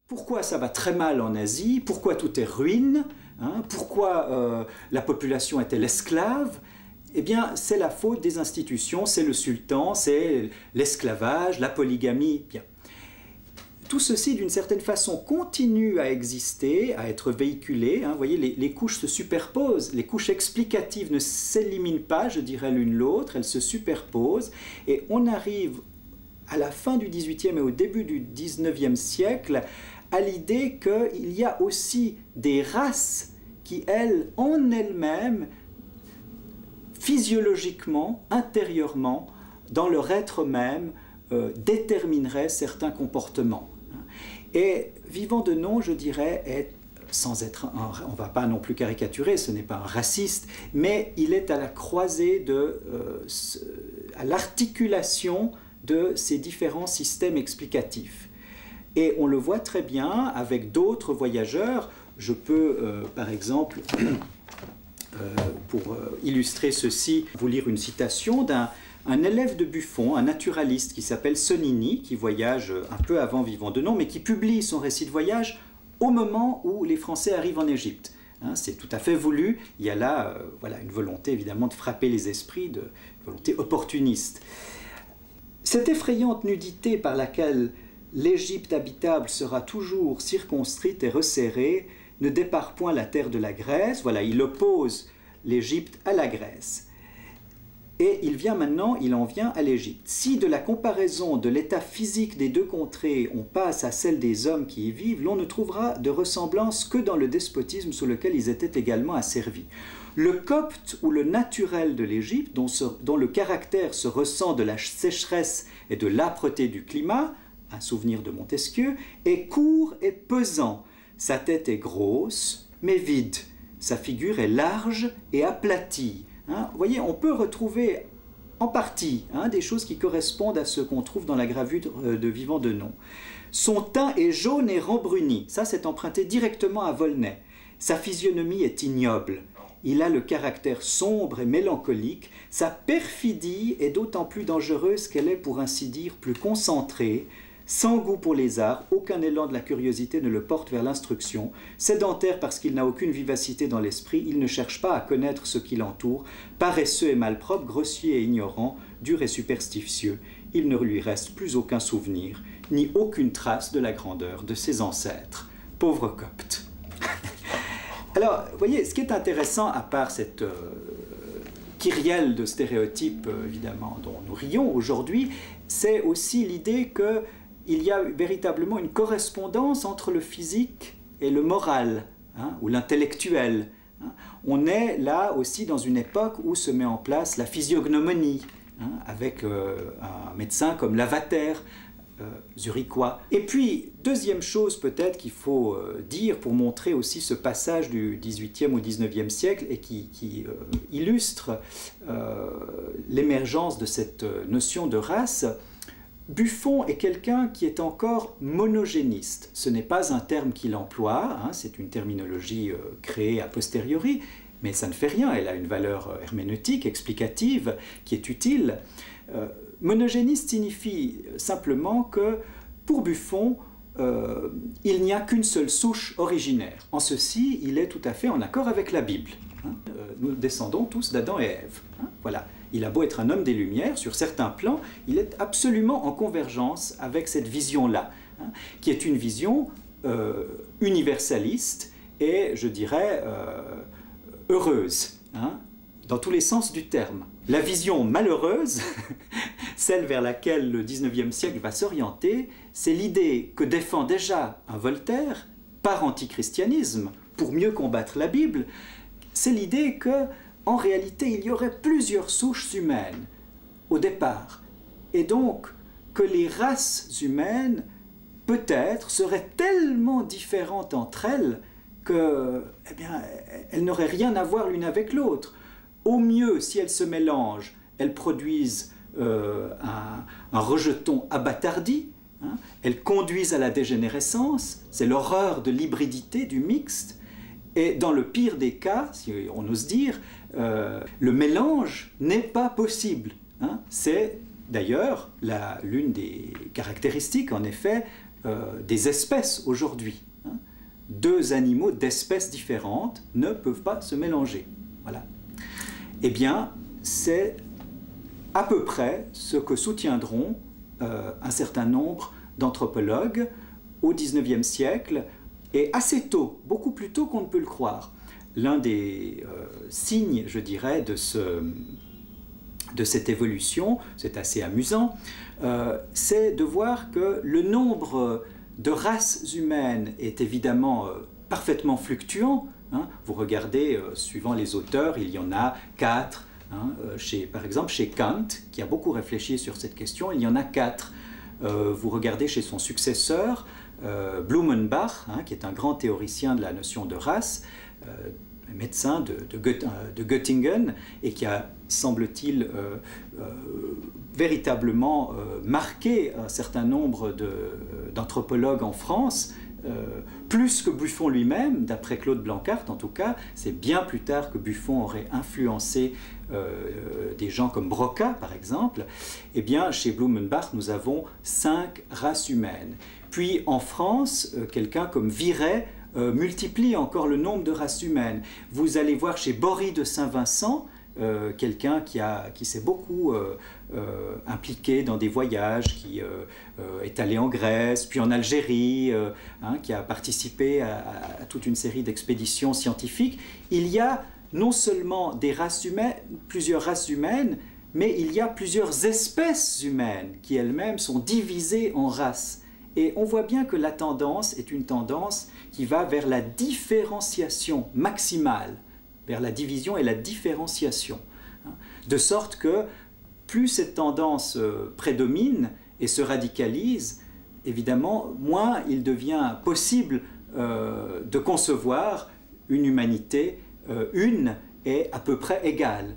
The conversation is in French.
Pourquoi ça va très mal en Asie? Pourquoi tout est ruine? Pourquoi la population est-elle esclave? Eh bien, c'est la faute des institutions, c'est le sultan, c'est l'esclavage, la polygamie. Bien. Tout ceci, d'une certaine façon, continue à exister, à être véhiculé. Vous voyez, les couches se superposent. Les couches explicatives ne s'éliminent pas, je dirais, l'une l'autre. Elles se superposent. Et on arrive, à la fin du XVIIIe et au début du XIXe siècle, à l'idée qu'il y a aussi des races qui, elles, en elles-mêmes, physiologiquement, intérieurement, dans leur être même, détermineraient certains comportements. Et Vivant Denon, je dirais, est, sans être on ne va pas non plus caricaturer, ce n'est pas un raciste, mais il est à la croisée à l'articulation de ces différents systèmes explicatifs. Et on le voit très bien avec d'autres voyageurs. Je peux, par exemple, pour illustrer ceci, vous lire une citation d'un élève de Buffon, un naturaliste qui s'appelle Sonnini, qui voyage un peu avant Vivant Denon, mais qui publie son récit de voyage au moment où les Français arrivent en Égypte. C'est tout à fait voulu. Il y a là voilà, une volonté évidemment de frapper les esprits, une volonté opportuniste. Cette effrayante nudité par laquelle l'Égypte habitable sera toujours circonscrite et resserrée ne dépare point la terre de la Grèce. Voilà, il oppose l'Égypte à la Grèce. Et il en vient à l'Égypte. Si de la comparaison de l'état physique des deux contrées, on passe à celle des hommes qui y vivent, l'on ne trouvera de ressemblance que dans le despotisme sous lequel ils étaient également asservis. Le copte ou le naturel de l'Égypte, dont le caractère se ressent de la sécheresse et de l'âpreté du climat, un souvenir de Montesquieu, est court et pesant. Sa tête est grosse, mais vide. Sa figure est large et aplatie. Vous voyez, on peut retrouver en partie des choses qui correspondent à ce qu'on trouve dans la gravure de Vivant Denon. Son teint est jaune et rembruni. Ça, c'est emprunté directement à Volney. Sa physionomie est ignoble. Il a le caractère sombre et mélancolique. Sa perfidie est d'autant plus dangereuse qu'elle est, pour ainsi dire, plus concentrée. Sans goût pour les arts, aucun élan de la curiosité ne le porte vers l'instruction. Sédentaire parce qu'il n'a aucune vivacité dans l'esprit, il ne cherche pas à connaître ce qui l'entoure. Paresseux et malpropre, grossier et ignorant, dur et superstitieux, il ne lui reste plus aucun souvenir, ni aucune trace de la grandeur de ses ancêtres. Pauvre copte. Alors, vous voyez, ce qui est intéressant, à part cette kyrielle de stéréotypes, évidemment, dont nous rions aujourd'hui, c'est aussi l'idée que il y a véritablement une correspondance entre le physique et le moral, ou l'intellectuel. On est là aussi dans une époque où se met en place la physiognomonie, avec un médecin comme Lavater, zurichois. Et puis, deuxième chose peut-être qu'il faut dire pour montrer aussi ce passage du XVIIIe au XIXe siècle et qui illustre l'émergence de cette notion de race, Buffon est quelqu'un qui est encore monogéniste. Ce n'est pas un terme qu'il emploie, c'est une terminologie créée a posteriori, mais ça ne fait rien, elle a une valeur herméneutique, explicative, qui est utile. Monogéniste signifie simplement que, pour Buffon, il n'y a qu'une seule souche originaire. En ceci, il est tout à fait en accord avec la Bible. Nous descendons tous d'Adam et Ève. Voilà. Il a beau être un homme des Lumières, sur certains plans, il est absolument en convergence avec cette vision-là, qui est une vision universaliste et, je dirais, heureuse, dans tous les sens du terme. La vision malheureuse, celle vers laquelle le XIXe siècle va s'orienter, c'est l'idée que défend déjà un Voltaire, par antichristianisme, pour mieux combattre la Bible, c'est l'idée que, en réalité, il y aurait plusieurs souches humaines au départ, et donc que les races humaines, peut-être, seraient tellement différentes entre elles que, eh bien, elles n'auraient rien à voir l'une avec l'autre. Au mieux, si elles se mélangent, elles produisent un rejeton abattardi, elles conduisent à la dégénérescence, c'est l'horreur de l'hybridité, du mixte, et dans le pire des cas, si on ose dire, le mélange n'est pas possible. C'est d'ailleurs l'une des caractéristiques, en effet, des espèces aujourd'hui. Hein. Deux animaux d'espèces différentes ne peuvent pas se mélanger. Voilà. Eh bien, c'est à peu près ce que soutiendront un certain nombre d'anthropologues au XIXe siècle, et assez tôt, beaucoup plus tôt qu'on ne peut le croire. L'un des signes, je dirais, de cette évolution, c'est assez amusant, c'est de voir que le nombre de races humaines est évidemment parfaitement fluctuant. Hein. Vous regardez, suivant les auteurs, il y en a 4. Hein. Par exemple, chez Kant, qui a beaucoup réfléchi sur cette question, il y en a 4. Vous regardez chez son successeur, Blumenbach, hein, qui est un grand théoricien de la notion de race, médecin de Göttingen, et qui a, semble-t-il, véritablement marqué un certain nombre d'anthropologues en France, plus que Buffon lui-même, d'après Claude Blanquart en tout cas. C'est bien plus tard que Buffon aurait influencé des gens comme Broca, par exemple. Eh bien, chez Blumenbach, nous avons 5 races humaines. Puis en France, quelqu'un comme Viret multiplie encore le nombre de races humaines. Vous allez voir chez Bory de Saint-Vincent, quelqu'un qui s'est beaucoup impliqué dans des voyages, qui est allé en Grèce, puis en Algérie, hein, qui a participé à toute une série d'expéditions scientifiques. Il y a non seulement des races humaines, plusieurs races humaines, mais il y a plusieurs espèces humaines qui elles-mêmes sont divisées en races. Et on voit bien que la tendance est une tendance qui va vers la différenciation maximale, vers la division et la différenciation. De sorte que plus cette tendance prédomine et se radicalise, évidemment, moins il devient possible de concevoir une humanité une et à peu près égale.